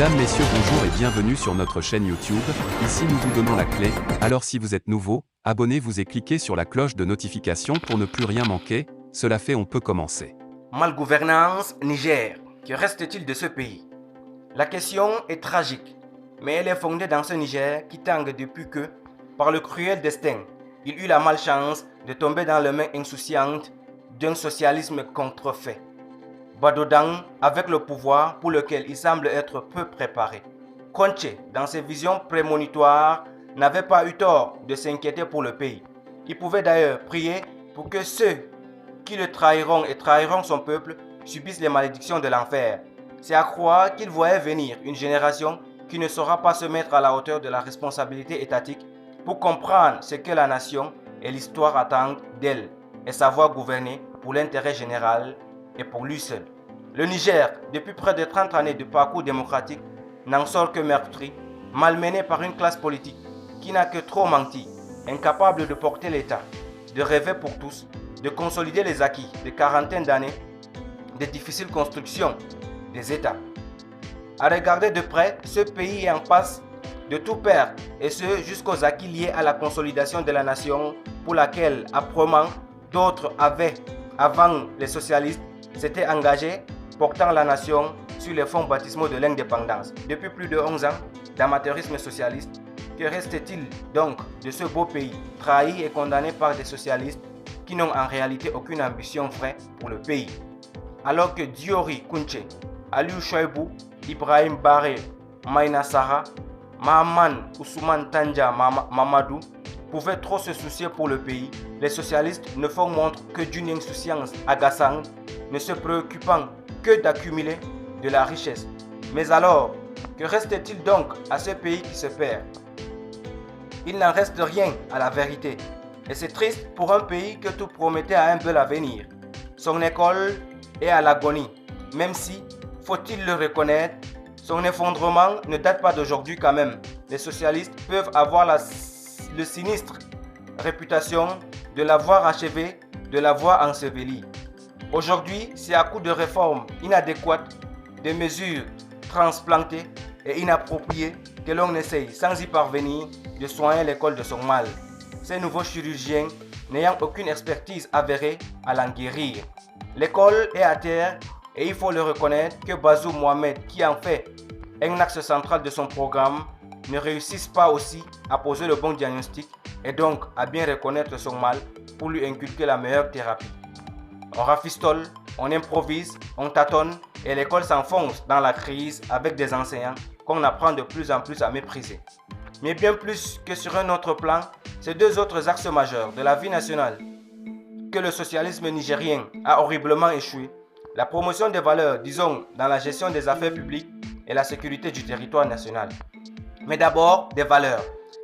Mesdames, Messieurs, bonjour et bienvenue sur notre chaîne YouTube. Ici nous vous donnons la clé, alors si vous êtes nouveau, abonnez-vous et cliquez sur la cloche de notification pour ne plus rien manquer. Cela fait, on peut commencer. Malgouvernance Niger. Que reste-t-il de ce pays? La question est tragique, mais elle est fondée dans ce Niger qui tangue depuis que, par le cruel destin, il eut la malchance de tomber dans les mains insouciantes d'un socialisme contrefait. Badodang avec le pouvoir pour lequel il semble être peu préparé. Conche, dans ses visions prémonitoires, n'avait pas eu tort de s'inquiéter pour le pays. Il pouvait d'ailleurs prier pour que ceux qui le trahiront et trahiront son peuple subissent les malédictions de l'enfer. C'est à croire qu'il voyait venir une génération qui ne saura pas se mettre à la hauteur de la responsabilité étatique pour comprendre ce que la nation et l'histoire attendent d'elle et savoir gouverner pour l'intérêt général et pour lui seul. Le Niger, depuis près de 30 années de parcours démocratique, n'en sort que meurtri, malmené par une classe politique qui n'a que trop menti, incapable de porter l'État, de rêver pour tous, de consolider les acquis de quarantaine d'années, de difficiles constructions des États. À regarder de près, ce pays est en passe de tout perdre, et ce jusqu'aux acquis liés à la consolidation de la nation pour laquelle, âprement, d'autres avaient, avant les socialistes, s'étaient engagés, portant la nation sur les fonds baptismaux de l'indépendance. Depuis plus de 11 ans d'amateurisme socialiste, que reste-t-il donc de ce beau pays, trahi et condamné par des socialistes qui n'ont en réalité aucune ambition vraie pour le pays? Alors que Diori Kunche, Aliou Choibou, Ibrahim Baré, Maïna Sara, Mahaman Ousmane Tandja Mamadou pouvaient trop se soucier pour le pays, les socialistes ne font montre que d'une insouciance agaçante, ne se préoccupant que d'accumuler de la richesse. Mais alors, que reste-t-il donc à ce pays qui se perd? Il n'en reste rien à la vérité. Et c'est triste pour un pays que tout promettait à un bel avenir. Son école est à l'agonie, même si, faut-il le reconnaître, son effondrement ne date pas d'aujourd'hui quand même. Les socialistes peuvent avoir la sinistre réputation de l'avoir achevé, de l'avoir enseveli. Aujourd'hui, c'est à coup de réformes inadéquates, de mesures transplantées et inappropriées que l'on essaye, sans y parvenir, de soigner l'école de son mal. Ces nouveaux chirurgiens n'ayant aucune expertise avérée à l'en guérir. L'école est à terre et il faut le reconnaître que Bazoum Mohamed, qui en fait un axe central de son programme, ne réussissent pas aussi à poser le bon diagnostic et donc à bien reconnaître son mal pour lui inculquer la meilleure thérapie. On rafistole, on improvise, on tâtonne et l'école s'enfonce dans la crise avec des enseignants qu'on apprend de plus en plus à mépriser. Mais bien plus que sur un autre plan, ces deux autres axes majeurs de la vie nationale que le socialisme nigérien a horriblement échoué, la promotion des valeurs, disons, dans la gestion des affaires publiques et la sécurité du territoire national. Mais d'abord, des valeurs.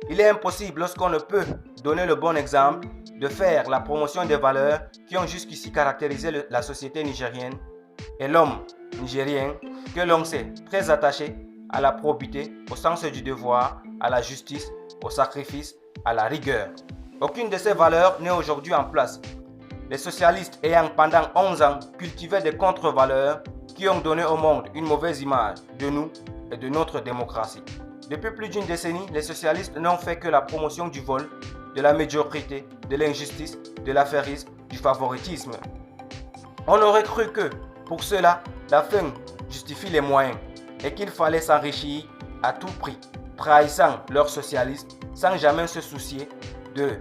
Il est impossible, lorsqu'on ne peut donner le bon exemple, de faire la promotion des valeurs qui ont jusqu'ici caractérisé la société nigérienne et l'homme nigérien, que l'on sait très attaché à la probité, au sens du devoir, à la justice, au sacrifice, à la rigueur. Aucune de ces valeurs n'est aujourd'hui en place. Les socialistes ayant pendant 11 ans cultivé des contre-valeurs qui ont donné au monde une mauvaise image de nous et de notre démocratie. Depuis plus d'une décennie, les socialistes n'ont fait que la promotion du vol, de la médiocrité, de l'injustice, de l'affairisme, du favoritisme. On aurait cru que, pour cela, la fin justifie les moyens et qu'il fallait s'enrichir à tout prix, trahissant leurs socialistes sans jamais se soucier de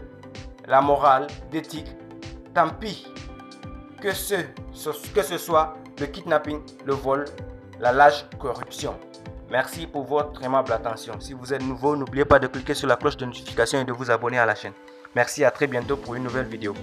la morale, d'éthique. Tant pis que ce soit le kidnapping, le vol, la lâche corruption. Merci pour votre aimable attention. Si vous êtes nouveau, n'oubliez pas de cliquer sur la cloche de notification et de vous abonner à la chaîne. Merci, à très bientôt pour une nouvelle vidéo.